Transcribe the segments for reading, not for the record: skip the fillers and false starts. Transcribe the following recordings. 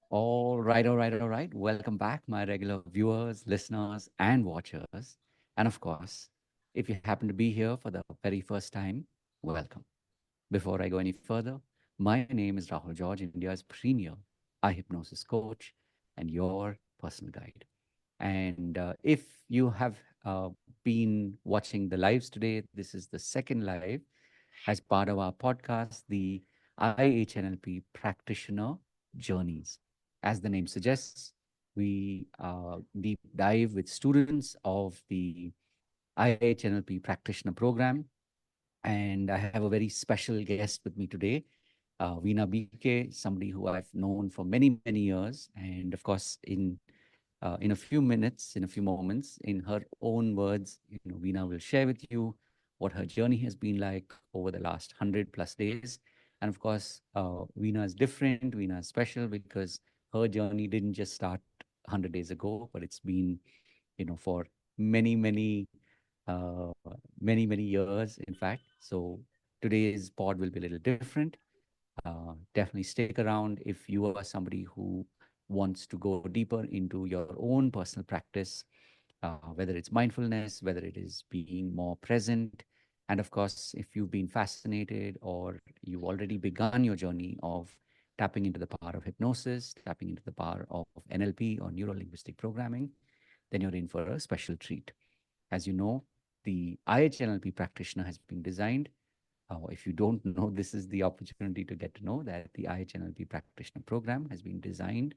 All right. Welcome back, my regular viewers, listeners, and watchers. And of course, if you happen to be here for the very first time, welcome. Before I go any further, my name is Rahul George, India's premier eye hypnosis coach and your personal guide. And if you have been watching the lives today, this is the second live as part of our podcast, the iHNLP Practitioner Journeys. As the name suggests, we deep dive with students of the iHNLP Practitioner Program. And I have a very special guest with me today, Veena BK, somebody who I've known for many, many years. And of course, in a few minutes, in a few moments, in her own words, Veena will share with you what her journey has been like over the last 100 plus days. And of course, Veena is different. Veena is special because her journey didn't just start 100 days ago, but it's been, for many, many, uh, many years, in fact. So today's pod will be a little different. Definitely stick around if you are somebody who wants to go deeper into your own personal practice, whether it's mindfulness, whether it is being more present. And of course, if you've been fascinated or you've already begun your journey of tapping into the power of hypnosis, tapping into the power of NLP or neuro linguistic programming, then you're in for a special treat. As you know, the iHNLP practitioner has been designed. If you don't know, this is the opportunity to get to know that the iHNLP Practitioner Program has been designed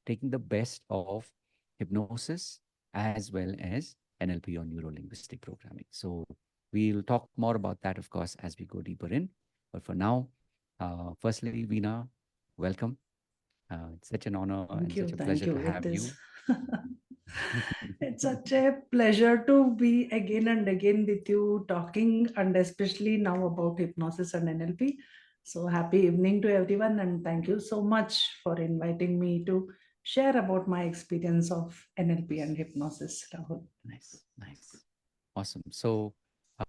taking the best of hypnosis as well as NLP or neuro linguistic programming. So we'll talk more about that, of course, as we go deeper in. But for now, firstly, Veena, welcome. It's such an honor and such a Thank pleasure to you. have It is. you. It's such a pleasure to be again and again with you talking, and especially now about hypnosis and NLP. So happy evening to everyone, and thank you so much for inviting me to share about my experience of NLP and hypnosis, Rahul. Nice. Awesome. So,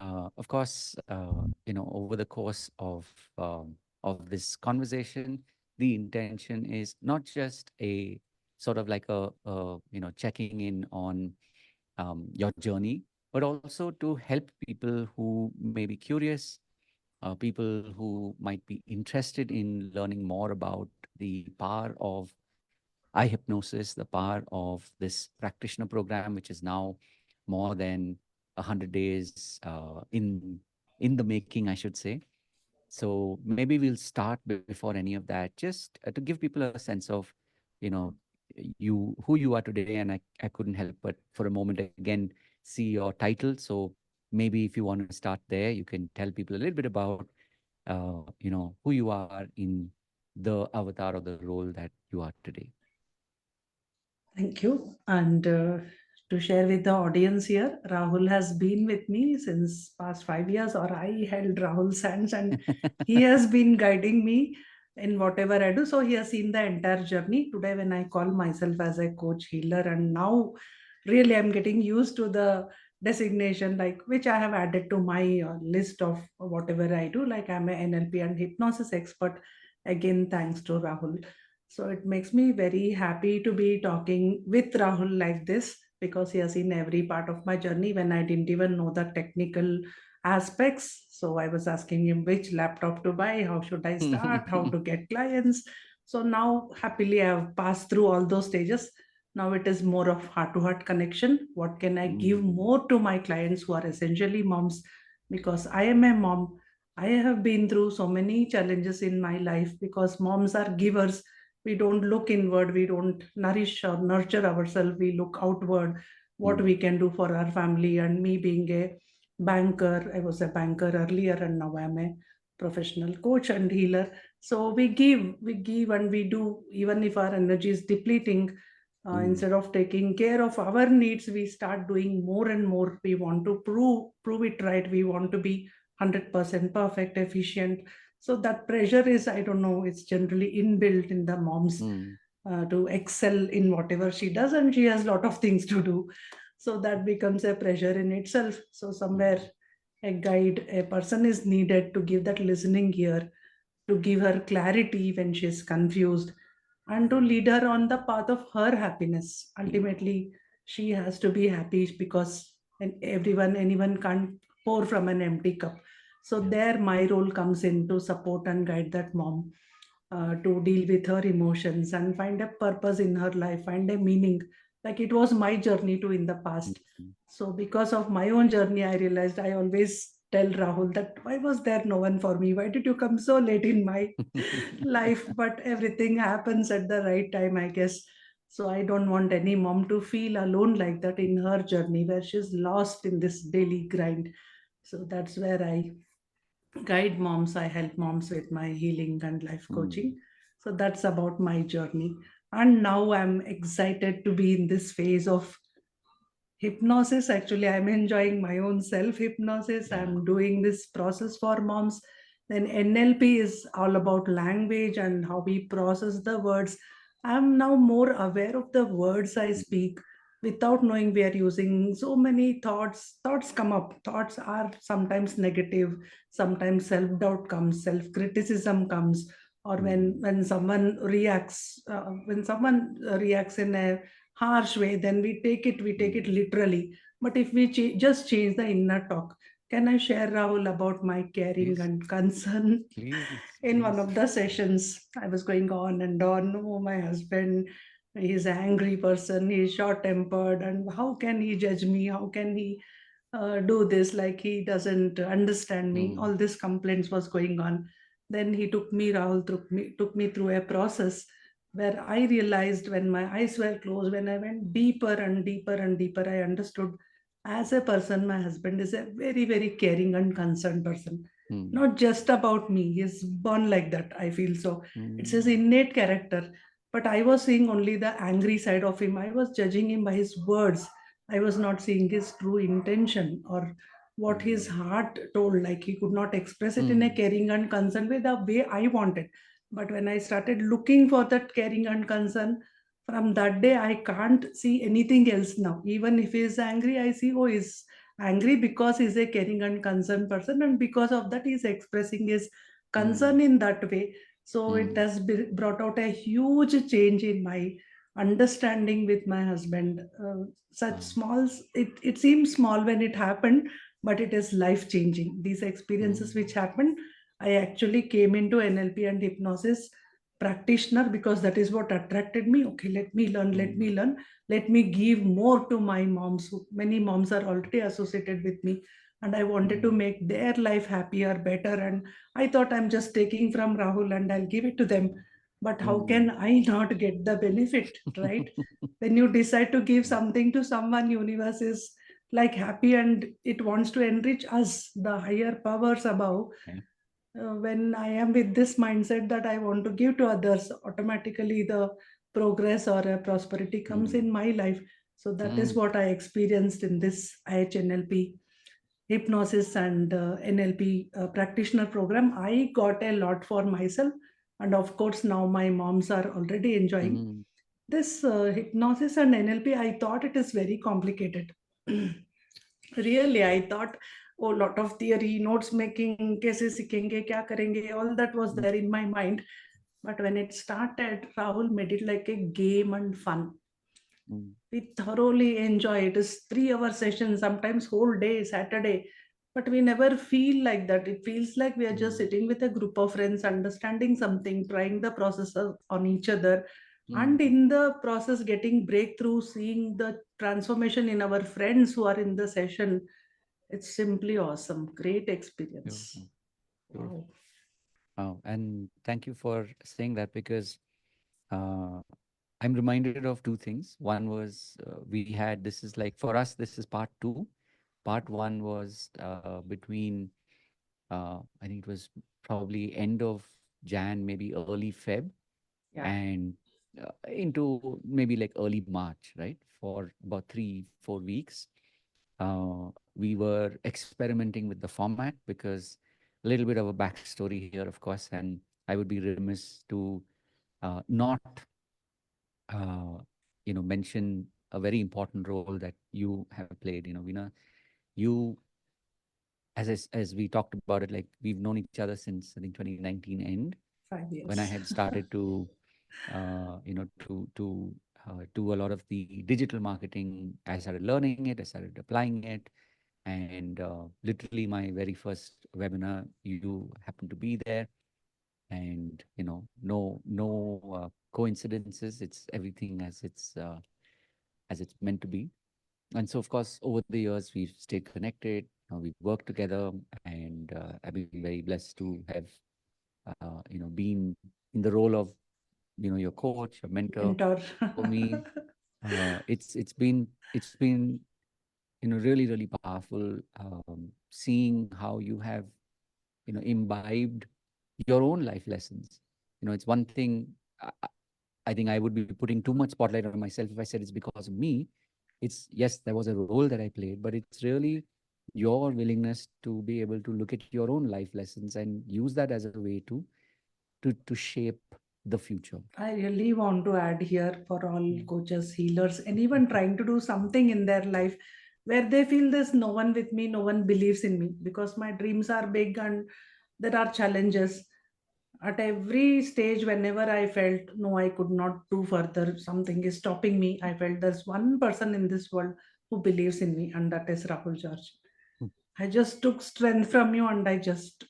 of course, over the course of this conversation, the intention is not just a sort of like checking in on your journey, but also to help people who may be curious, people who might be interested in learning more about the power of eye hypnosis, the power of this practitioner program, which is now more than 100 days in the making, I should say. So maybe we'll start before any of that, just to give people a sense of, you know, who you are today. And I couldn't help but for a moment again see your title. So maybe if you want to start there, you can tell people a little bit about, who you are in the avatar or the role that you are today. Thank you. And to share with the audience here, Rahul has been with me since past 5 years, or I held Rahul's hands, and he has been guiding me in whatever I do. So he has seen the entire journey. Today, when I call myself as a coach healer, and now really I'm getting used to the designation, like which I have added to my list of whatever I do. Like I'm an NLP and hypnosis expert. Again, thanks to Rahul. So it makes me very happy to be talking with Rahul like this, because he has seen every part of my journey when I didn't even know the technical aspects. So I was asking him which laptop to buy, how should I start, how to get clients. So now happily I have passed through all those stages. Now it is more of heart to heart connection. What can I give Mm, more to my clients who are essentially moms? Because I am a mom. I have been through so many challenges in my life, because moms are givers. We don't look inward, we don't nourish or nurture ourselves, we look outward, what mm, we can do for our family. And me being a banker, I was a banker earlier, and now I'm a professional coach and healer. So we give and we do, even if our energy is depleting. mm, Instead of taking care of our needs, we start doing more and more. We want to prove it right, we want to be 100% perfect, efficient. So that pressure is, I don't know, it's generally inbuilt in the moms, mm, to excel in whatever she does, and she has a lot of things to do. So that becomes a pressure in itself. So somewhere a guide, a person is needed to give that listening ear, to give her clarity when she's confused, and to lead her on the path of her happiness. Ultimately, she has to be happy because anyone can't pour from an empty cup. So Yeah. there, my role comes in to support and guide that mom to deal with her emotions and find a purpose in her life, find a meaning. Like it was my journey too in the past. Mhm. So because of my own journey, I realized I always tell Rahul that why was there no one for me? Why did you come so late in my life? But everything happens at the right time, I guess. So I don't want any mom to feel alone like that in her journey where she's lost in this daily grind. So that's where I guide moms. I help moms with my healing and life Mm. coaching. So that's about my journey. And now I'm excited to be in this phase of hypnosis. Actually, I'm enjoying my own self hypnosis. Yeah. I'm doing this process for moms. Then NLP is all about language and how we process the words. I'm now more aware of the words I Mhm. speak without knowing we are using so many thoughts come up. Thoughts are sometimes negative, sometimes self-doubt comes, self-criticism comes, or Mm. when someone reacts in a harsh way, then we take it Mm. literally. But if we just change the inner talk, can I share, Rahul, about my caring Please, and concern? please, In one please. of the sessions, I was going on and on. Oh, my husband, he's an angry person, he's short tempered, and how can he judge me? How can he do this? Like he doesn't understand me. Mm. All these complaints was going on. Then he took me, Rahul took me through a process where I realized when my eyes were closed, when I went deeper and deeper and deeper, I understood as a person, my husband is a very, very caring and concerned person. Mm. Not just about me. He's born like that, I feel so. It's his Mm. innate character. But I was seeing only the angry side of him. I was judging him by his words. I was not seeing his true intention or what his Mm. heart told. Like he could not express it in a Mm. caring and concern way the way I wanted. But when I started looking for that caring and concern, from that day I can't see anything else now. Even if he is angry, I see, oh, he's angry because he's a caring and concerned person, and because of that he's expressing his Mm. concern in that way. So it Mm. has brought out a huge change in my understanding with my husband. Such Wow. small, it seems small when it happened, but it is life changing. These experiences Mm. which happened, I actually came into NLP and hypnosis practitioner because that is what attracted me. Okay, Mm. let me give more to my moms. Many moms are already associated with me, and I wanted to Mm. make their life happier, better. And I thought I'm just taking from Rahul and I'll give it to them. But how can Mm. I not get the benefit, right? When you decide to give Yeah. something to someone, universe is like happy and it wants to enrich us, the higher powers above. Yeah. When I am with this mindset that I want to give to others, automatically the progress or prosperity comes Mm. in my life. So that is Mm. what I experienced in this iHNLP hypnosis and NLP practitioner program. I got a lot for myself, and of course now my moms are already enjoying Mm. this hypnosis and NLP. I thought it is very complicated. Really, I thought, oh, lot of theory, notes making, कैसे सीखेंगे, क्या करेंगे, all that was Mm. there in my mind. But when it started, Rahul made it like a game and fun. Mm. We thoroughly enjoy it. It's 3 hour session, sometimes whole day, Saturday. But we never feel like that. It feels like we are just Mm. sitting with a group of friends, understanding something, trying the process on each other, and Mm. in the process getting breakthrough, seeing the transformation in our friends who are in the session. It's simply awesome. Great experience. Beautiful. Beautiful. Wow. Wow. And thank you for saying that because uh, I'm reminded of two things. One was we had this is like for us, this is part two. Part one was between, I think it was probably end of Jan, maybe early Feb, Yeah. and into maybe like early March, right? For about 3, 4 weeks. We were experimenting with the format because a little bit of a backstory here, of course, and I would be remiss to not, uh, mention a very important role that you have played. Veena, you, as we talked about it, like we've known each other since I think 2019 end, 5 when I years. had started to to do a lot of the digital marketing. I started learning it, I started applying it, and literally my very first webinar, you happened to be there, and no coincidences. It's everything as it's meant to be. And so, of course, over the years, we've stayed connected. We've worked together, and I've been very blessed to have been in the role of your coach, your mentor Mentor. for me. It's been really really powerful, seeing how you have imbibed your own life lessons. It's one thing. I think I would be putting too much spotlight on myself if I said it's because of me. It's, yes, there was a role that I played, but it's really your willingness to be able to look at your own life lessons and use that as a way to shape the future. I really want to add here for all coaches, healers, anyone trying to do something in their life where they feel there's no one with me, no one believes in me because my dreams are big and there are challenges. At every stage, whenever I felt no, I could not do further, something is stopping me, I felt there's one person in this world who believes in me, and that is Rahul George. I just took strength from you and I just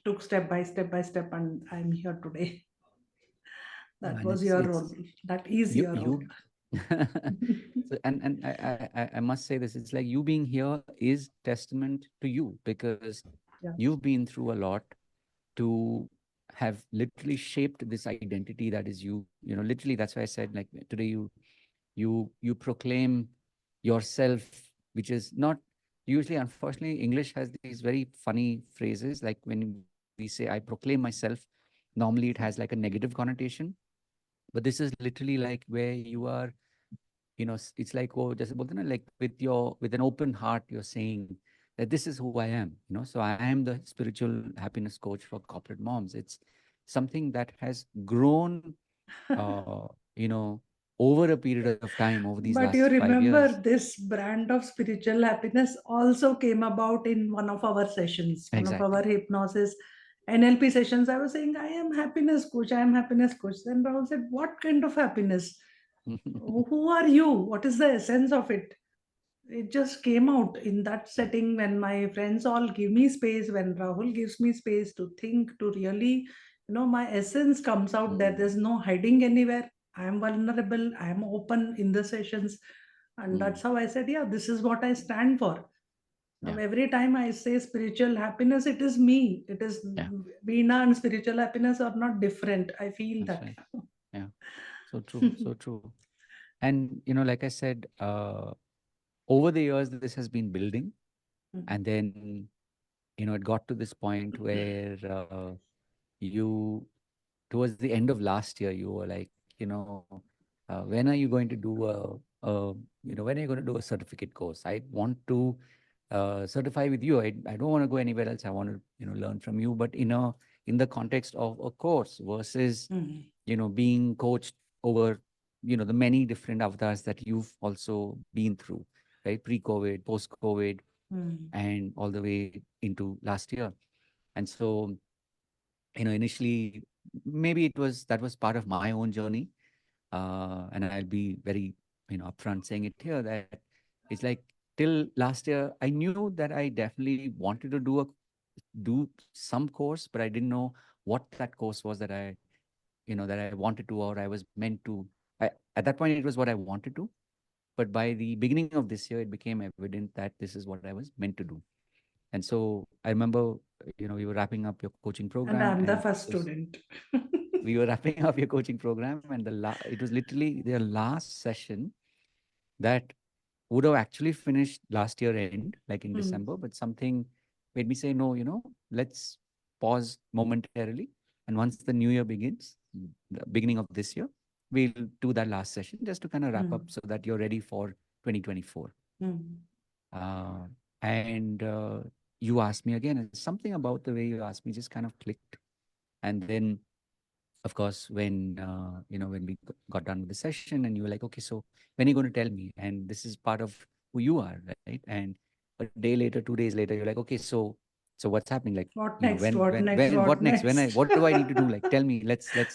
took step by step, and I'm here today. That And was it's your role. it's That is you your role. you so, and I must say this, it's like you being here is testament to you, because Yeah. you've been through a lot to have literally shaped this identity that is you. Literally, that's why I said, like, today you proclaim yourself, which is not usually, unfortunately, English has these very funny phrases. Like when we say I proclaim myself, normally it has like a negative connotation, but this is literally like where you are, it's like, oh, just bolte na, like with an open heart, you're saying that this is who I am. So I am the spiritual happiness coach for corporate moms. It's something that has grown, uh, you know, over a period of time, over these But you last 5 years. remember, this brand of spiritual happiness also came about in one of our sessions, one of our Exactly. hypnosis NLP sessions. I was saying, I am happiness coach, I am happiness coach. Then Rahul said, what kind of happiness? Who are you? What is the essence of it? It just came out in that setting when my friends all give me space, when Rahul gives me space to think, to really, my essence comes out there. Mm, There's no hiding anywhere. I am vulnerable, I am open in the sessions, and mm, that's how I said, yeah, this is what I stand for. Now yeah, every time I say spiritual happiness, it is me, it is yeah, Veena, and spiritual happiness are not different, I feel that's that. right. Yeah, so true, so true. And like I said, over the years, this has been building, and then it got to this point where you towards the end of last year, you were like, when are you going to do when are you going to do a certificate course? I want to certify with you. I don't want to go anywhere else. I want to learn from you, but in the context of a course versus Mm, being coached over the many different avatars that you've also been through, right? Pre-COVID, post-COVID, mm, and all the way into last year. And so initially, maybe that was part of my own journey, and I'll be very upfront saying it here, that it's like till last year I knew that I definitely wanted to do some course, but I didn't know what that course was that I wanted to, or I was meant to. At that point, it was what I wanted to, but by the beginning of this year, it became evident that this is what I was meant to do. And so I remember, we were wrapping up your coaching and program, I'm the and first student. we were wrapping up your coaching program, and it was literally the last session that would have actually finished last year end, like in Mm, December, but something made me say, no, let's pause momentarily. And once the new year begins, the beginning of this year, we'll do that last session just to kind of wrap up mm, so that you're ready for 2024. mm, Uh, and you asked me again, and something about the way you asked me just kind of clicked. And then, of course, when we got done with the session, and you were like, okay, so when are you going to tell me? And this is part of who you are, right? And a day later, 2 days later, you're like, okay, so So what's happening? Like, What you know, next? What next? what What next? next? What do I need to do? Like, tell me,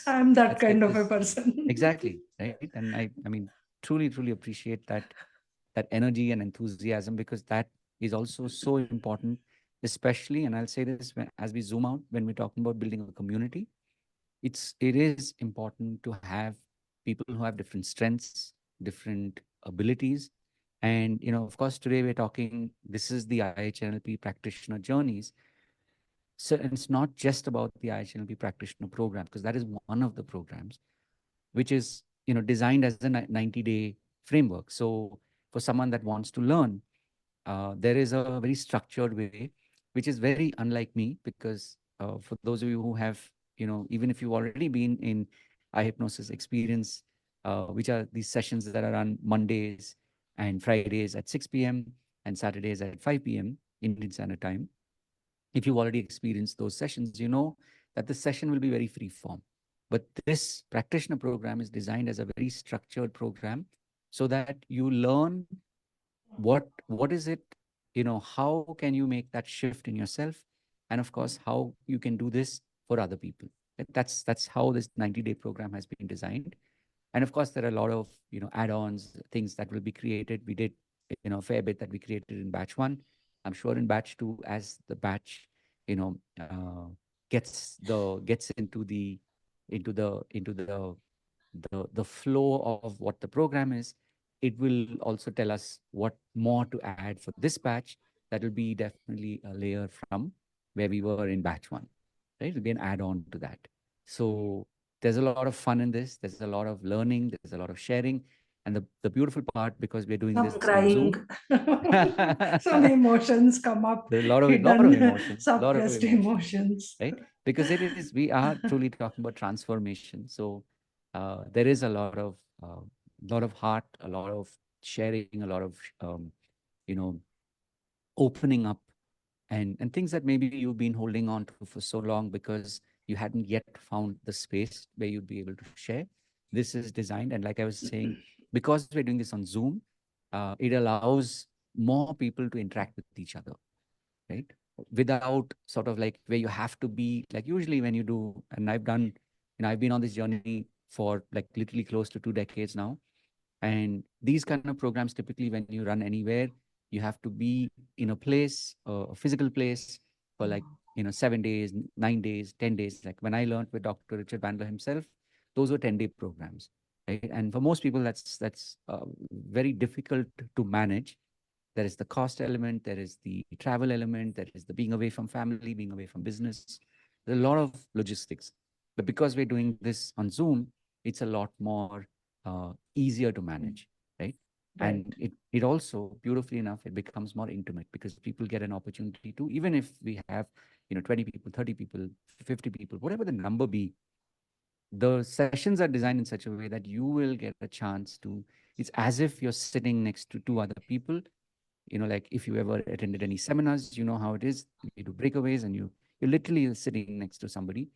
I'm that let's get kind of a this. person. Exactly. Right. And I mean, truly, truly appreciate that energy and enthusiasm, because that is also so important, especially, and I'll say this as we zoom out, when we're talking about building a community, it is important to have people who have different strengths, different abilities. And, you know, of course, today we're talking, this is the iHNLP practitioner journeys. So and it's not just about the iHNLP practitioner program, because that is one of the programs which is, you know, designed as a 90-day framework. So for someone that wants to learn, there is a very structured way, which is very unlike me, because for those of you who have, you know, even if you've already been in hypnosis experience, which are these sessions that are on Mondays and Fridays at 6 p.m. and Saturdays at 5 p.m. Indian Standard Time. If you've already experienced those sessions, you know that the session will be very free form. But this practitioner program is designed as a very structured program, so that you learn what is it, you know, how can you make that shift in yourself, and of course how you can do this for other people. That's how this 90-day program has been designed. And of course there are a lot of, you know, add-ons, things that will be created. We did, you know, a fair bit that we created in batch one. I'm sure in batch two, as the batch, you know, gets into the flow of what the program is, it will also tell us what more to add for this batch. That will be definitely a layer from where we were in batch one, right? It'll be an add-on to that. So there's a lot of fun in this. There's a lot of learning. There's a lot of sharing. And the beautiful part, because we're doing Some this on crying. Zoom, Some there's emotions come up, a lot of hidden, emotion, suppressed emotions. right? Because it is, we are truly talking about transformation. So there is lot of heart, a lot of sharing, a lot of you know, opening up, and things that maybe you've been holding on to for so long because you hadn't yet found the space where you'd be able to share. This is designed, and like I was saying, because we're doing this on Zoom, it allows more people to interact with each other, right? Without sort of like where you have to be like usually when you do, and I've done, you know, I've been on this journey for like literally close to 2 decades now. And these kind of programs, typically when you run anywhere, you have to be in a place, a physical place, for like, you know, 7 days, 9 days, 10 days. Like when I learned with Dr. Richard Bandler himself, those were 10-day programs, right? And for most people, that's very difficult to manage. There is the cost element, there is the travel element, there is the being away from family, being away from business. There's a lot of logistics. But because we're doing this on Zoom, it's a lot more easier to manage, right? Right. And it also, beautifully enough, it becomes more intimate because people get an opportunity to, even if we have, you know, 20 people, 30 people, 50 people, whatever the number be, the sessions are designed in such a way that you will get a chance to, it's as if you're sitting next to two other people. You know, like if you ever attended any seminars, you know how it is. You do breakaways and you're literally sitting next to somebody,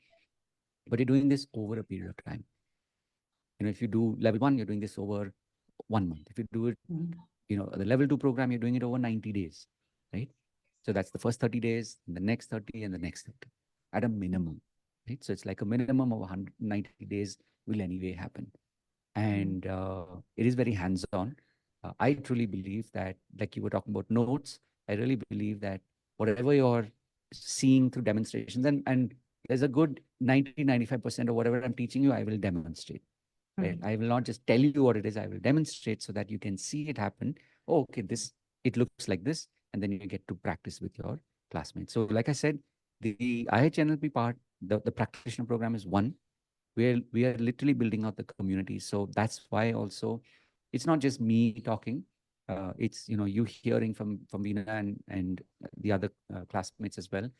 but you're doing this over a period of time. You know, if you do level one, you're doing this over 1 month. If you do it, Mm. you know, the level two program, you're doing it over 90 days, right? So that's the first 30 days, the next 30, and the next 30 at a minimum, right? So it's like a minimum of 190 days will anyway happen. And it is very hands-on. I truly believe that, like you were talking about notes, I really believe that whatever you're seeing through demonstrations, and there's a good 90-95% of whatever I'm teaching you, I will demonstrate. Right? Mm. I will not just tell you what it is, I will demonstrate so that you can see it happen. Oh, okay, this, it looks like this, and then you get to practice with your classmates. So like I said, the iHNLP part, the practitioner program is one. We are literally building out the community. So that's why also it's not just me talking. It's, you know, you hearing from Veena and the other classmates as well.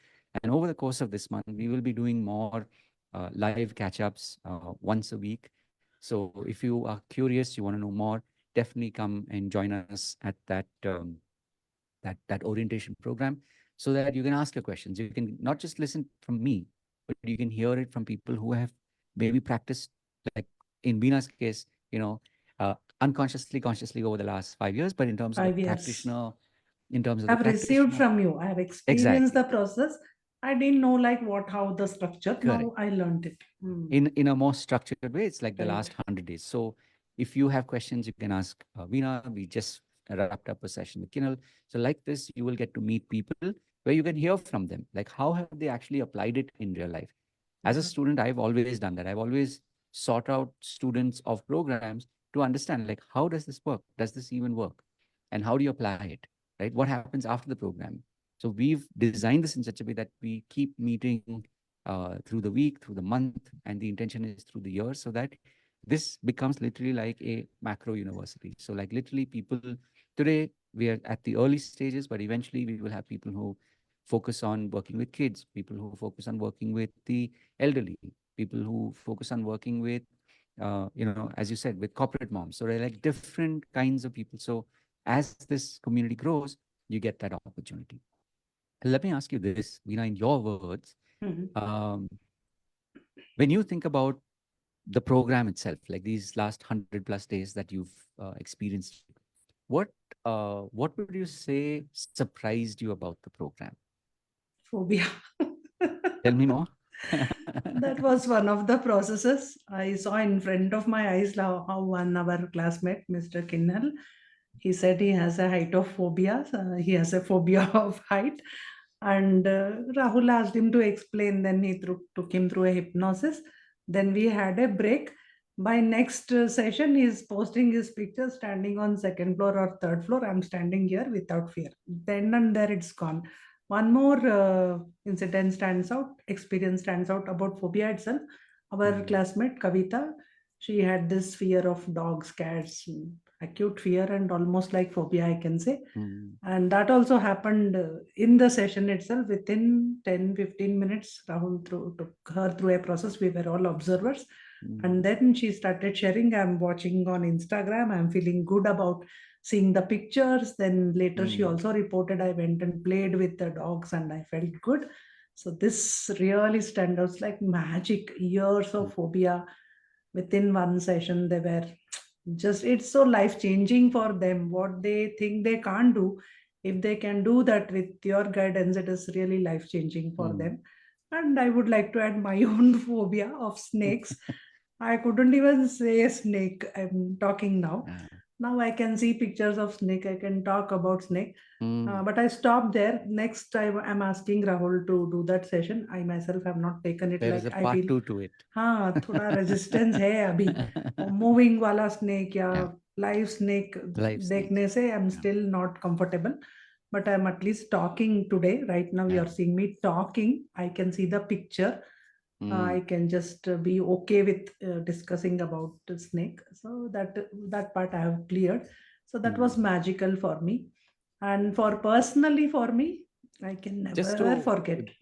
And over the course of this month, we will be doing more live catch-ups once a week. So if you are curious, you want to know more, definitely come and join us at that orientation program, so that you can ask your questions. You can not just listen from me, but you can hear it from people who have maybe practiced, like in Beena's case, you know, unconsciously, consciously over the last 5 years. But in terms of the 5 years. practitioner in terms of the I've received practitioner. from you. I have experienced Exactly. the process. I didn't know like how the structure. Correct. Now I learned it. In a more structured way. It's like the Right. last 100 days. So if you have questions, you can ask Veena. We just wrapped up a session with Kinal. So like this, you will get to meet people where you can hear from them. Like how have they actually applied it in real life? As a Yeah. student, I've always done that. I've always sought out students of programs to understand like how does this work? Does this even work? And how do you apply it? Right? What happens after the program? So we've designed this in such a way that we keep meeting through the week, through the month, and the intention is through the year, so that this becomes literally like a macro university. So like literally people today we are at the early stages, but eventually we will have people who focus on working with kids, people who focus on working with the elderly, people who focus on working with as you said, with corporate moms. So they're like different kinds of people. So as this community grows, you get that opportunity. Let me ask you this, Veena, in your words, Mhm. um, when you think about the program itself, like these last 100+ days that you've experienced, what what would you say surprised you about the program? Phobia. Tell me more. That was one of the processes. I saw in front of my eyes how one of our classmate, Mr. Kinnell, he said he has a height of phobia. He has a phobia of height. And Rahul asked him to explain. Then he took him through a hypnosis. Then we had a break. By next session, he's posting his picture standing on second floor or third floor. I'm standing here without fear. Then and there it's gone. One more incident stands out, experience stands out about phobia itself. Our Mm, classmate Kavita, she had this fear of dogs, cats, acute fear and almost like phobia, I can say. mm, And that also happened in the session itself. Within 10-15 minutes, Rahul took her through a process. We were all observers. mm, And then she started sharing. I'm watching on Instagram. I'm feeling good about seeing the pictures. Then later she mm, also reported I went and played with the dogs and I felt good. So this really stands out like magic. Years mm, of phobia within one session. They were just, it's so life changing for them. What they think they can't do, if they can do that with your guidance, it is really life changing for mm. them. And I would like to add my own phobia of snakes. I couldn't even say snake. I'm talking now. Yeah. Now I can see pictures of snake. I can talk about snake. Mm. But I stopped there. Next time I'm asking Rahul to do that session. I myself have not taken it. There is Like a I part feel, two to it. हाँ थोड़ा resistance है अभी. Moving वाला snake या Yeah, live snake live snakes. देखने से I am Yeah. Still not comfortable. But I'm at least talking today. Right now, you Yeah. are seeing me talking. I can see the picture. I Mm, can just be okay with discussing about the snake. So that part I have cleared. So that was mm. magical for me, and for personally for me, I can Just never to forget.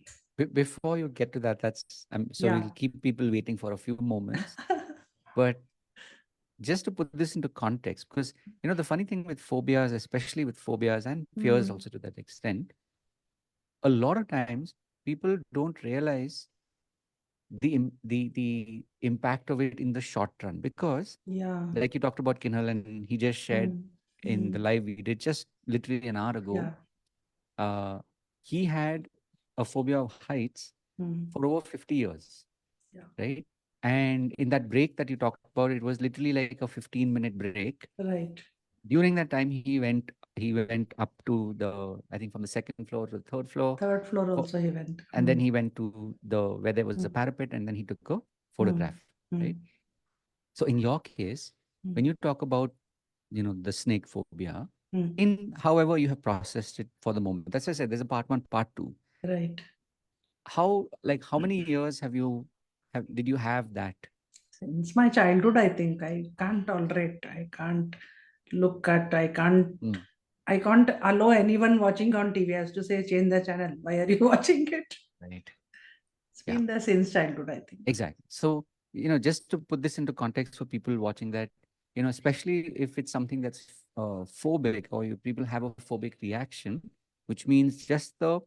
before you get to that, that's so Yeah. we'll keep people waiting for a few moments. But just to put this into context, because the funny thing with phobias, especially with phobias and fears Hmm. also to that extent, a lot of times people don't realize the impact of it in the short run. Because Yeah. like you talked about Kinhal, and he just shared Hmm. in the Hmm. live we did just literally an hour ago, Yeah. uh, he had a phobia of heights Hmm. for over 50 years, Yeah. right? And in that break that you talked about, it was literally like a 15-minute break. Right. During that time, he went up to the, I think, from the second floor to the third floor, Third floor for, also he went. and then he went to the where there was a Hmm. parapet, and then he took a Hmm. photograph, Hmm. right? So in your case, Hmm. when you talk about the snake phobia, Hmm. in however you have processed it for the moment, that's why I said there's a part one, part two. Right. How many years did you have that? Since my childhood, I think I can't tolerate. I can't look at. I can't. Mm, I can't allow anyone watching on TV as to say change the channel. Why are you watching it? right. It's Yeah, been there since childhood, I think. exactly. So, just to put this into context for people watching that, especially if it's something that's phobic, or people have a phobic reaction, which means just the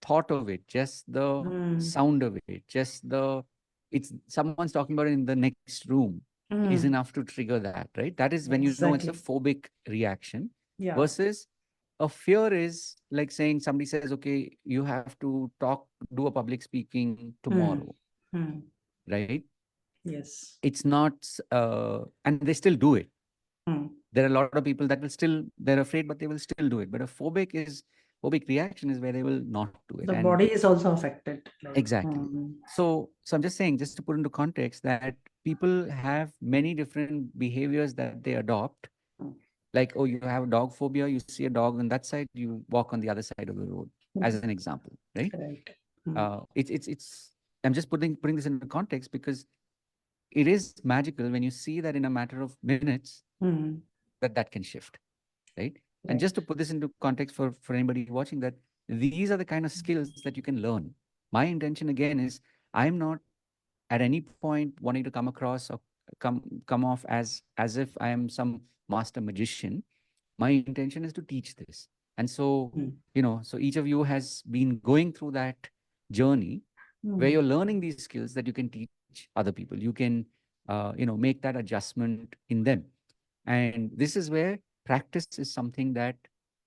thought of it, just the Hmm. sound of it, it's someone's talking about it in the next room is Hmm. enough to trigger that, right? That is when it's a Exactly. phobic reaction Yeah. versus a fear is like saying somebody says, okay, you have to talk, do a public speaking Hmm. tomorrow, Hmm. right? Yes. It's not, and they still do it. Hmm. There are a lot of people that will still, they're afraid, but they will still do it. But a phobic reaction is where they will not do it. The And body is also affected. Like, exactly. So I'm just saying, just to put into context, that people have many different behaviors that they adopt. hmm, Like, oh, you have a dog phobia, you see a dog on that side, you walk on the other side of the road, hmm, as an example, right? right. Hmm. It's I'm just putting this into context because it is magical when you see that in a matter of minutes Hmm. that can shift, right? And Right. just to put this into context for anybody watching, that these are the kind of skills that you can learn. My intention again is, I'm not at any point wanting to come across or come off as if I am some master magician. My intention is to teach this. And so, Hmm. so each of you has been going through that journey where Hmm. you're learning these skills that you can teach other people. You can make that adjustment in them. And this is where practice is something that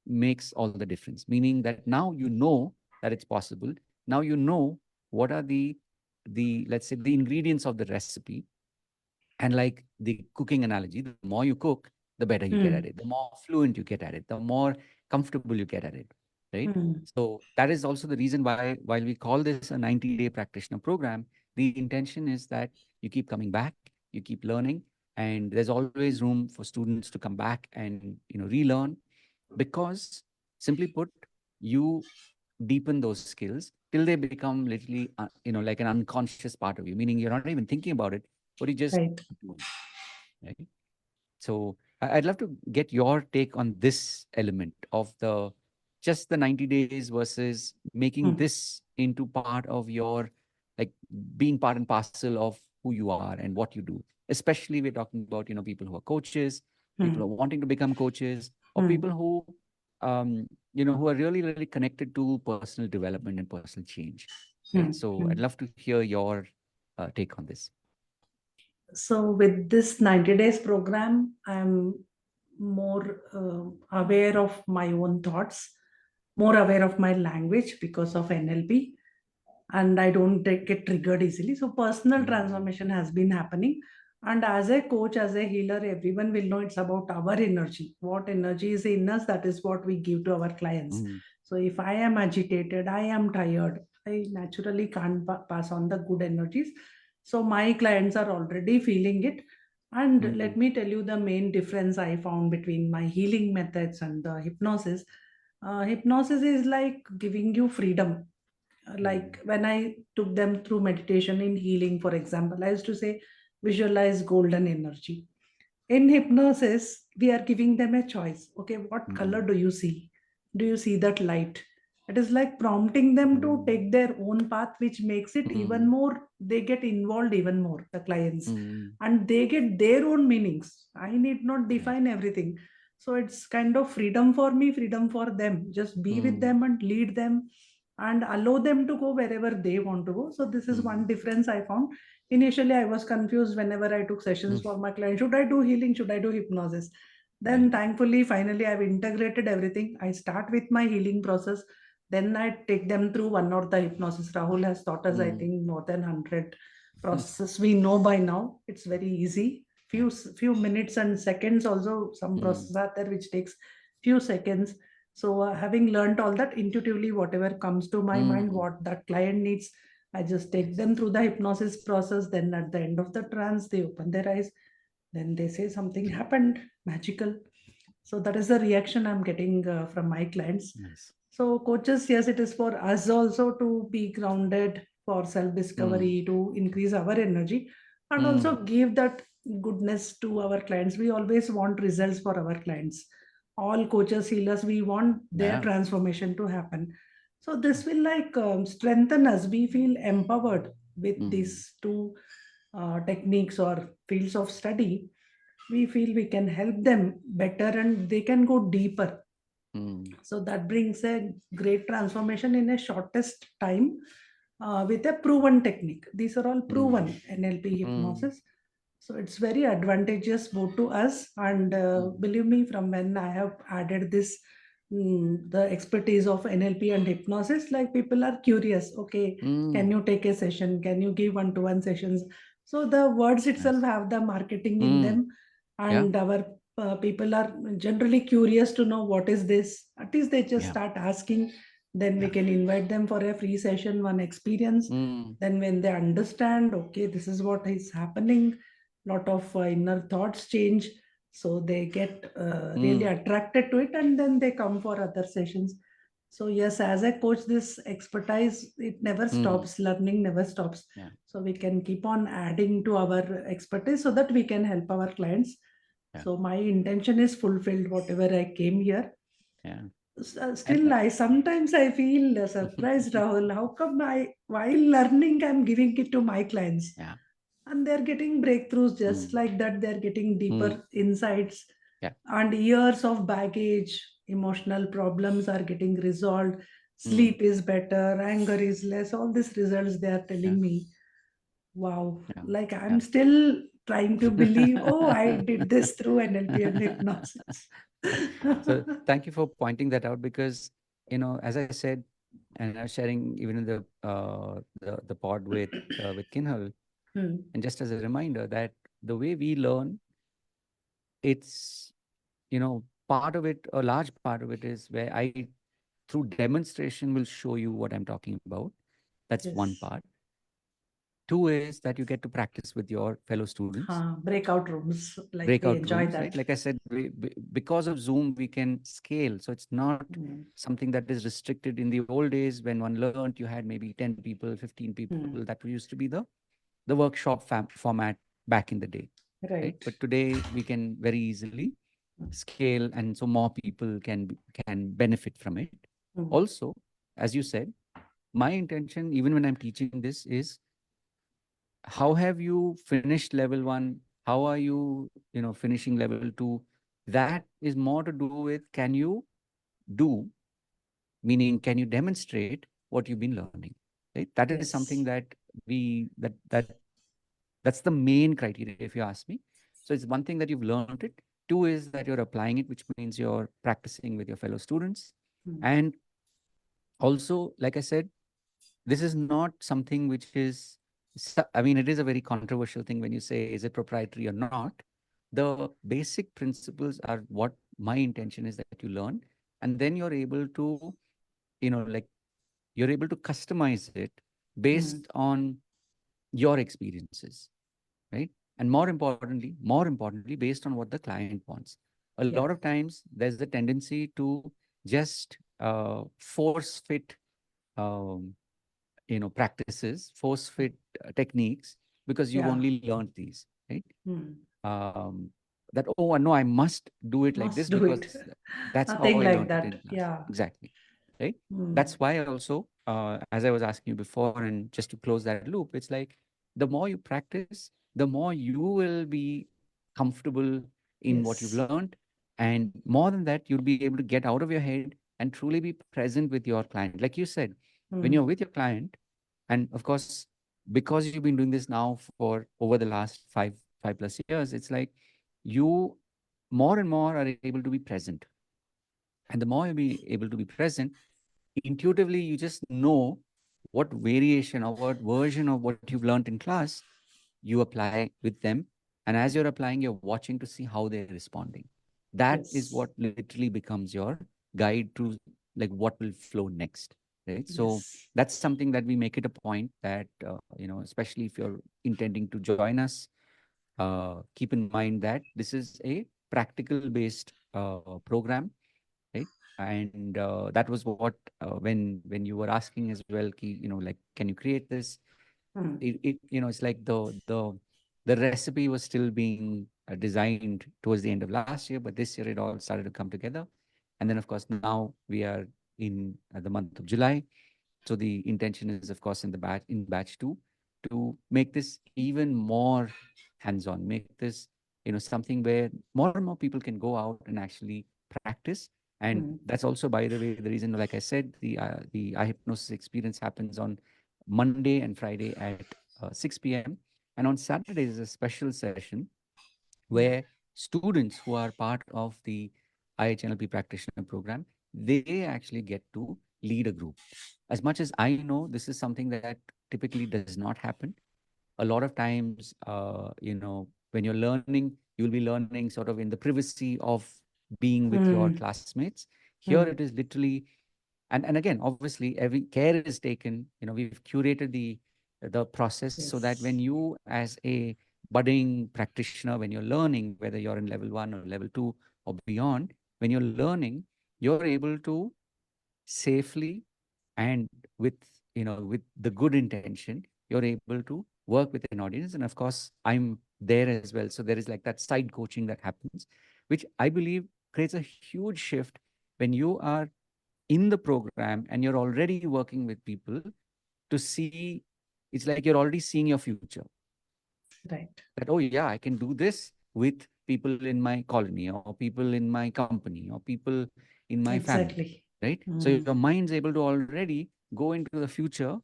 makes all the difference, meaning that now you know that it's possible. Now you know what are the let's say the ingredients of the recipe. And like the cooking analogy, the more you cook, the better you get at Hmm. it, the more fluent you get at it, the more comfortable you get at it, right? Hmm. So that is also the reason why, while we call this a 90-day practitioner program, the intention is that you keep coming back, you keep learning, and there's always room for students to come back and relearn, because simply put, you deepen those skills till they become literally like an unconscious part of you, meaning you're not even thinking about it, but you just Right. do it, right? So I'd love to get your take on this element of the just the 90 days versus making Hmm. this into part of your, like, being part and parcel of who you are and what you do. Especially we're talking about, people who are coaches, people Hmm. who are wanting to become coaches, or Hmm. people who are really, really connected to personal development and personal change, right? Hmm. So I'd Hmm. love to hear your take on this. So with this 90 days program, I'm more aware of my own thoughts, more aware of my language because of NLP, and I don't get triggered easily. So personal Mm, transformation has been happening. And as a coach, as a healer, everyone will know it's about our energy. What energy is in us, that is what we give to our clients. mm, So if I am agitated, I am tired, I naturally can't pass on the good energies. So my clients are already feeling it. And mm, let me tell you the main difference I found between my healing methods and the hypnosis. Hypnosis is like giving you freedom. Like mm, when I took them through meditation in healing, for example, I used to say, visualize golden energy. In hypnosis, we are giving them a choice. Okay, what color mm, do you see? Do you see that light? It is like prompting them to mm. take their own path, which makes it even Mm, more, they get involved even more, the clients, mm, and they get their own meanings. I need not right. define everything. So it's kind of freedom for me, freedom for them. Just be with Mm, them and lead them and allow them to go wherever they want to go. So this is one mm, difference I found. Initially, I was confused whenever I took sessions mm, for my client. Should I do healing? Should I do hypnosis? Then, right. thankfully, finally, I've integrated everything. I start with my healing process. Then I take them through one or the hypnosis. Rahul has taught us, I Mm, think, more than 100 processes. We know by now. It's very easy. right. Few minutes and seconds also. Some Mm, processes are there which takes few seconds. So, having learned all that intuitively, whatever comes to my mind, mm, what that client needs, I just take yes. them through the hypnosis process. Then at the end of the trance, they open their eyes. Then they say something happened, magical. So that is the reaction I'm getting from my clients. Nice. So coaches, yes, it is for us also to be grounded for Mm, self-discovery, to increase our energy, and also mm, give that goodness to our clients. We always want results for our clients. All coaches, healers, we want their yeah. transformation to happen. So this will like strengthen us. We feel empowered with Mm, these two techniques or fields of study. We feel we can help them better and they can go deeper. mm, So that brings a great transformation in a shortest time with a proven technique. These are all proven mm, NLP mm, hypnosis. So it's very advantageous both to us and mm, believe me, from when I have added this the expertise of NLP and hypnosis, like people are curious. Okay, can Mm, you take a session? Can you give one-to-one sessions? So the words itself nice. have the marketing in Mm, them, yeah, and our people are generally curious to know what is this. At least they just yeah, start asking. Then we yeah. can invite them for a free session, one experience. Mm, Then when they understand, okay, this is what is happening, lot of inner thoughts change, so they get really mm, attracted to it, and then they come for other sessions. So yes, as a coach, this expertise, it never mm, stops, learning never stops. yeah, So we can keep on adding to our expertise so that we can help our clients. yeah, So my intention is fulfilled, whatever I came here. yeah. And Still, I sometimes I feel surprised, Rahul. How come while learning, I'm giving it to my clients, yeah, and they're getting breakthroughs just mm, like that. They're getting mm, deeper insights, yeah, and years of baggage, emotional problems are getting resolved. mm, Sleep is better, anger is less. All these results they are yeah, telling me. Wow, yeah, like yeah. I'm still trying to believe, oh, I did this through NLP and hypnosis. So thank you for pointing that out because, as I said, and I was sharing even in the pod with Kinhal, Hmm. and just as a reminder that the way we learn, it's part of it, a large part of it is where I through demonstration will show you what I'm talking about. That's one Yes. part. Two is that you get to practice with your fellow students, Breakout rooms, like they breakout enjoy rooms, right? that. Like I said, because of Zoom, we can scale. So it's not Hmm. something that is restricted. In the old days when one learned, you had maybe 10 people, 15 people. Hmm. That used to be the workshop format back in the day, right? Right. But today we can very easily scale, and so more people can benefit from it. Hmm. Also, as you said, my intention, even when I'm teaching this, is how have you finished level one? How are you, finishing level two? That is more to do with can you do, meaning can you demonstrate what you've been learning, right? That is something Yes. that that's the main criteria, if you ask me. So it's one thing that you've learned it. Two is that you're applying it, which means you're practicing with your fellow students. Hmm. And also, like I said, this is not something which is, I mean, it is a very controversial thing when you say, is it proprietary or not? The basic principles are what my intention is that you learn. And then you're able to, like, you're able to customize it Hmm. based on your experiences, right? And more importantly, based on what the client wants. A Yeah. lot of times there's the tendency to just force fit um, practices, force fit techniques, because you've Yeah. only learned these, right? Hmm. um, that, oh, no, I must do it like Must this do it. because that's how Nothing I like learned it in that. class. Yeah. Exactly, right? Hmm. That's why also, as I was asking you before, and just to close that loop, it's like the more you practice, the more you will be comfortable in what you've Yes. learned, and more than that, you'll be able to get out of your head and truly be present with your client. Like you said, when you're Hmm. with your client, and of course, because you've been doing this now for over the last five plus years, it's like you more and more are able to be present. And the more you be able to be present, intuitively you just know what variation or what version of what you've learned in class you apply with them. And as you're applying, you're watching to see how they're responding. That is Yes. what literally becomes your guide to, like, what will flow next, right? So Yes. that's something that we make it a point that, especially if you're intending to join us, keep in mind that this is a practical based program, right? And that was what, when you were asking as well, like, can you create this? Hmm. It's like the recipe was still being designed towards the end of last year, but this year it all started to come together. And then, of course, now we are in the month of July. So the intention is, of course, in batch two, to make this even more hands-on, make this, something where more and more people can go out and actually practice. And Hmm. that's also, by the way, the reason, like I said, the eye hypnosis experience happens on Monday and Friday at 6 p.m. And on Saturday is a special session Yeah. where students who are part of the iHNLP Practitioner Program they actually get to lead a group. As much as I know, this is something that typically does not happen. A lot of times, when you're learning, you'll be learning sort of in the privacy of being with your Hmm. classmates. Here Hmm. it is literally, and again, obviously, every care is taken. We've curated the process so that when Yes. you, as a budding practitioner, when you're learning, whether you're in level 1 or level 2 or beyond, when you're learning, you're able to safely and with the good intention, you're able to work with an audience. And of course, I'm there as well, so there is like that side coaching that happens, which I believe creates a huge shift when you are in the program and you're already working with people to see. It's like you're already seeing your future, Right. that, oh yeah, I can do this with people in my colony or people in my company or people in my family, Exactly. right? So Hmm. your mind's able to already go into the future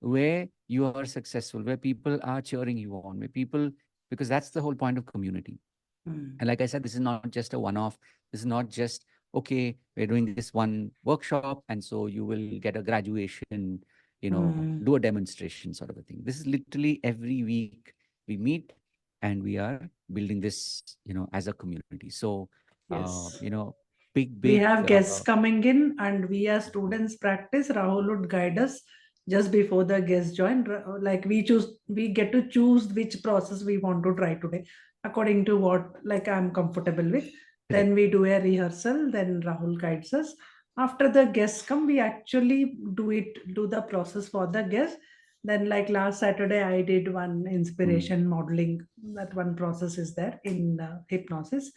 where you are successful, where people are cheering you on, where people, because that's the whole point of community. Hmm. And like I said, this is not just a one-off. This is not just, okay, we're doing this one workshop, and so you will get a graduation, Hmm. do a demonstration sort of a thing. This is literally every week we meet and we are building this, as a community. So, Yes. big, We big, have guests coming in, and we as students practice. Rahul would guide us just before the guests join. Like we get to choose which process we want to try today, according to what like I'm comfortable with. Then correct. we do a rehearsal. Then Rahul guides us. After the guests come, we actually do the process for the guests. Then, like last Saturday, I did one Mm, inspiration modeling. That one process is there in hypnosis,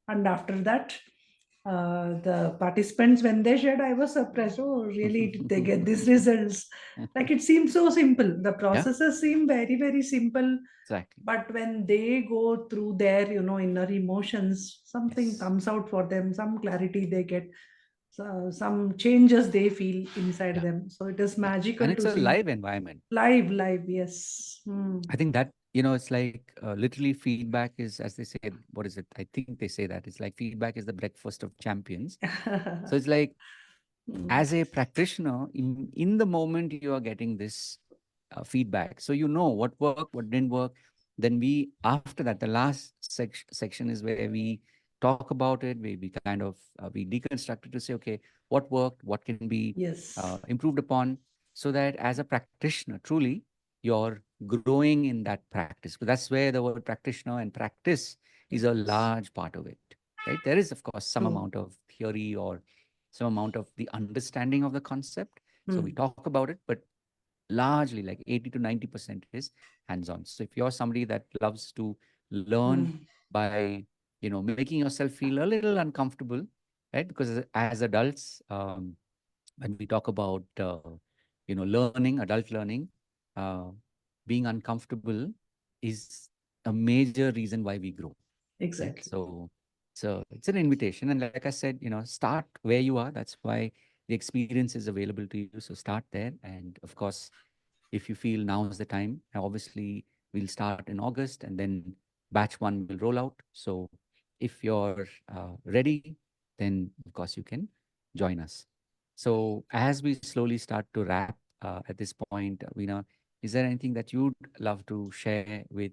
and after that the participants, when they shared, I was surprised. Oh, really? Did they get these results? Like it seemed so simple. The yeah, processes seem very, very simple, exactly. but when they go through their, inner emotions, something Yes. comes out for them. Some clarity they get. So, some changes they feel inside Yeah. them. So it is Yeah. And magical it's to a see. live environment. Live, live. Yes. I think that, it's like literally feedback is, as they say, what is it? I think they say that it's like feedback is the breakfast of champions. So it's like, Hmm. as a practitioner, in the moment you are getting this feedback, so you know what worked, what didn't work. Then we, after that, the last section is where we talk about it. We kind of we deconstruct it to say, okay, what worked, what can be Yes. improved upon, so that as a practitioner, truly, you're growing in that practice. Because that's where the word practitioner and practice is a Yes. large part of it, right? There is, of course, some True. amount of theory or some amount of the understanding of the concept. So we Hmm. talk about it, but largely like 80 to 90% is hands-on. So if you're somebody that loves to learn Hmm. by, making yourself feel a little uncomfortable, right? Because as adults, when we talk about, learning, adult learning, uh, being uncomfortable is a major reason why we grow, right? Exactly. So it's an invitation, and like I said, start where you are. That's why the experience is available to you. So start there, and of course, if you feel now is the time, obviously we'll start in August, and then batch one will roll out. So if you're ready, then of course you can join us. So as we slowly start to wrap at this point, Veena, is there anything that you'd love to share with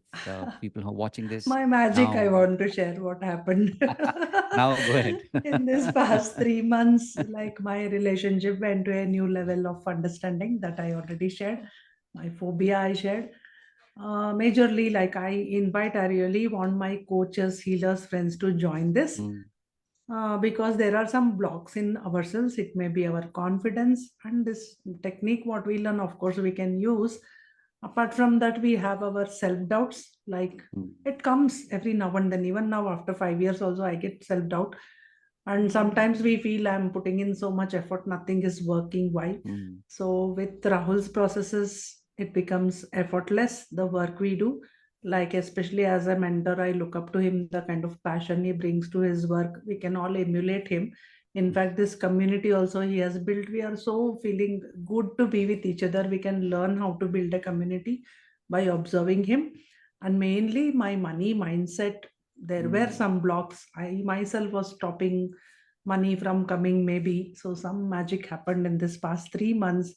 people who are watching this My magic, I now? want to share what happened Now go ahead. in this past 3 months. Like my relationship went to a new level of understanding that I already shared. My phobia I shared. Majorly, like I really want my coaches, healers, friends to join this Mm, because there are some blocks in ourselves. It may be our confidence, and this technique what we learn, of course we can use. Apart from that, we have our self doubts. Like mm, it comes every now and then. Even now after 5 years also I get self doubt, and sometimes we feel I'm putting in so much effort, nothing is working. Why? mm, So with Rahul's processes, it becomes effortless, the work we do. Like especially as a mentor, I look up to him, the kind of passion he brings to his work. We can all emulate him. In fact, this community also he has built, we are so feeling good to be with each other. We can learn how to build a community by observing him. And mainly my money mindset, there were mm, some blocks. I myself was stopping money from coming, maybe. So some magic happened in this past 3 months.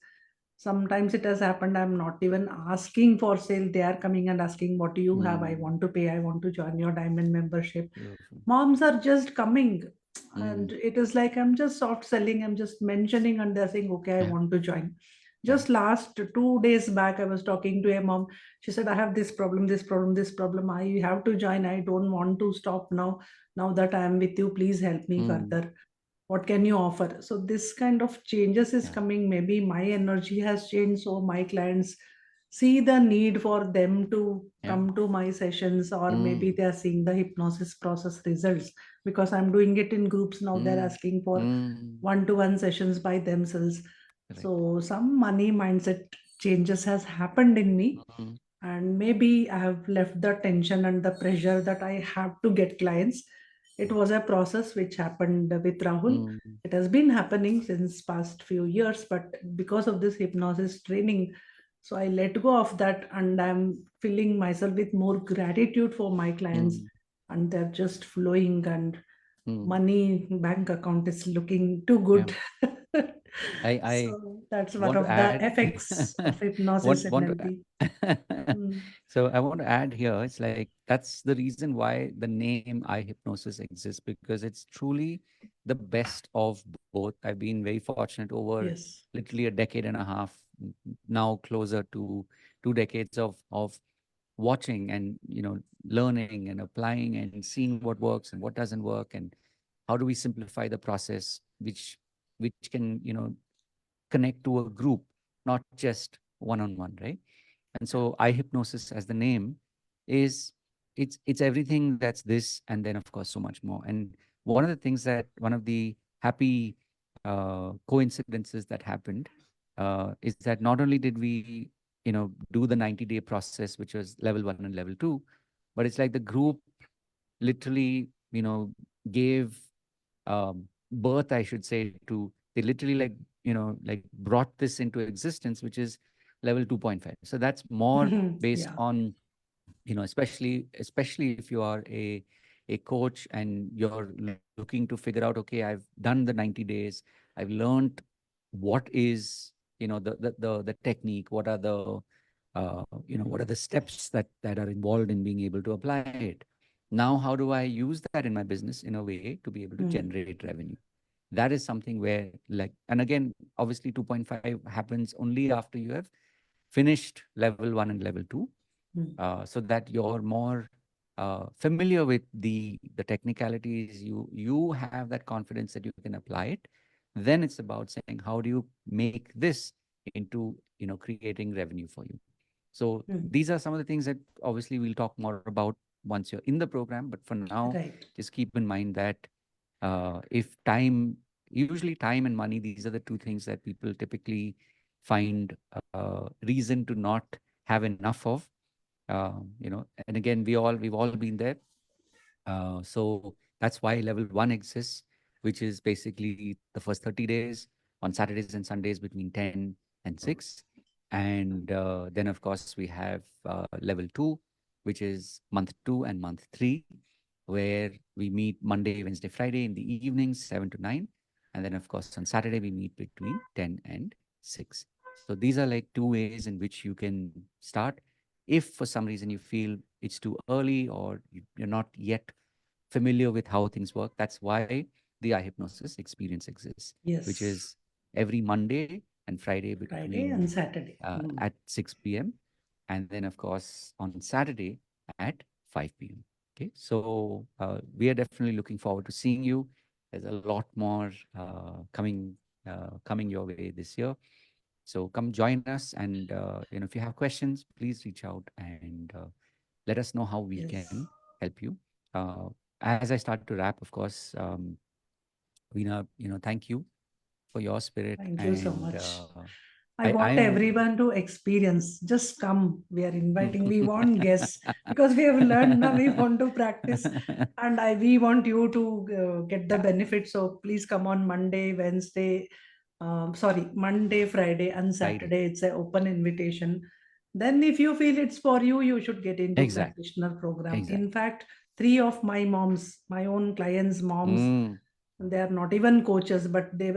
Sometimes it has happened, I'm not even asking for sale. They are coming and asking, what do you have? I Mm, want to pay. I want to join your diamond membership. beautiful. Moms are just coming. And Mm, it is like I'm just soft selling. I'm just mentioning and they're saying, okay, I yeah, want to join. yeah. Just last 2 days back, I was talking to a mom. She said, I have this problem, this problem, this problem. I have to join. I don't want to stop now. Now that I am with you, please help me Mm, further. What can you offer? So this kind of changes is yeah, coming. Maybe my energy has changed. So my clients see the need for them to yeah. come to my sessions, or maybe Mm, they are seeing the hypnosis process results because I'm doing it in groups now. They're mm, asking for mm, one-to-one sessions by themselves. correct. So some money mindset changes has happened in me, Mm, and maybe I have left the tension and the pressure that I have to get clients. It was a process which happened with Rahul. mm, It has been happening since past few years, but because of this hypnosis training, so I let go of that, and I'm filling myself with more gratitude for my clients, mm, and they're just flowing, and mm, money bank account is looking too yeah. good. I So that's one want to of the add effects of hypnosis want and want NLP. to Mm. so I want to add here, it's like that's the reason why the name eye hypnosis exists, because it's truly the best of both. I've been very fortunate over Yes. literally a decade and a half, now closer to 2 decades of watching and learning and applying and seeing what works and what doesn't work, and how do we simplify the process, which can connect to a group, not just one on one, right? And so eye hypnosis, as the name, is it's everything that's this, and then of course so much more. And one of the things that one of the happy coincidences that happened is that not only did we do the 90-day process, which was level 1 and level 2, but it's like the group literally gave birth, I should say, to, they literally like like brought this into existence, which is level 2.5. So that's more based Yeah. on especially if you are a coach and you're looking to figure out, okay, I've done the 90 days, I've learned what is the technique, what are the what are the steps that are involved in being able to apply it. Now how do I use that in my business in a way to be able to Mm. generate revenue? That is something where, like, and again, obviously 2.5 happens only after you have finished level 1 and level 2, Mm. so that you're more familiar with the technicalities. You have that confidence that you can apply it. Then it's about saying, how do you make this into creating revenue for you? So Mm. these are some of the things that obviously we'll talk more about once you're in the program. But for now, Right. just keep in mind that if time, usually time and money, these are the two things that people typically find reason to not have enough of. And again, we've all been there. So that's why level 1 exists, which is basically the first 30 days on Saturdays and Sundays between 10 and 6. And then, of course, we have level 2, which is month 2 and month 3, where we meet Monday, Wednesday, Friday in the evenings, 7 to 9. And then, of course, on Saturday, we meet between 10 and 6. So these are like two ways in which you can start. If for some reason you feel it's too early, or you're not yet familiar with how things work, that's why the eye hypnosis experience exists, which Yes. is every Monday and Friday Friday between and Saturday. Mm. at 6 p.m. And then, of course, on Saturday at 5 p.m. Okay, so we are definitely looking forward to seeing you. There's a lot more coming your way this year. So come join us, and if you have questions, please reach out and let us know how we Yes. can help you. Uh, as I start to wrap, of course, Veena, thank you for your spirit, Thank you so and much. I I want am. everyone to experience. Just come. We are inviting. We want guests because we have learned now. We want to practice, and we want you to get the Yeah, benefit. So please come on Monday, Wednesday. Sorry, Monday, Friday, and Friday. Saturday. It's an open invitation. Then, if you feel it's for you, you should get into Exactly. practitioner program. In Exactly. fact, three of my moms, my own clients' moms, Mm. They are not even coaches, but they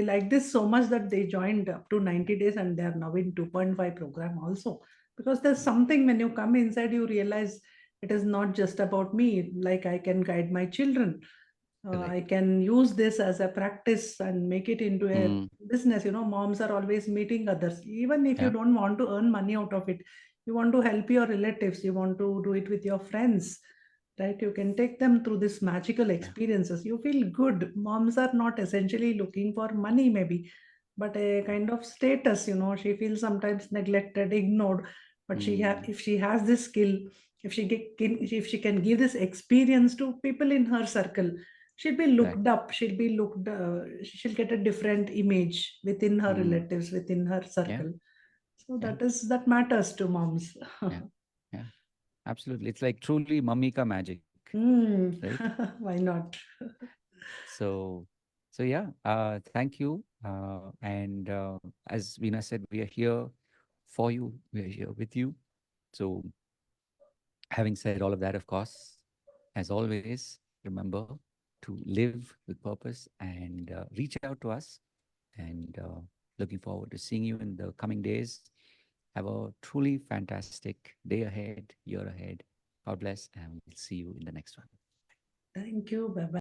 like this so much that they joined up to 90 days, and they are now in 2.5 program also. Because there's something, when you come inside, you realize it is not just about me. Like, I can guide my children. I Correct. can use this as a practice and make it into a Mm, business. Moms are always meeting others. Even if you yeah. don't want to earn money out of it, you want to help your relatives, you want to do it with your friends, right? You can take them through this magical Yeah. experiences. You feel good. Moms are not essentially looking for money, maybe, but a Yeah. kind of status. She feels sometimes neglected, ignored. But Mm, if she has this skill, if she can give this experience to people in her circle, she'll be right. looked up. She'll get a different image within her Mm, relatives, within her yeah. circle. So Yeah. that matters to moms. Yeah. Yeah. Absolutely. It's like truly mummy ka magic, Hmm. right? Why not? So, so yeah, thank you. And as Veena said, we are here for you. We are here with you. So, having said all of that, of course, as always, remember to live with purpose and reach out to us. And looking forward to seeing you in the coming days. Have a truly fantastic day ahead, year ahead. God bless, and we'll see you in the next one. Thank you. Bye bye.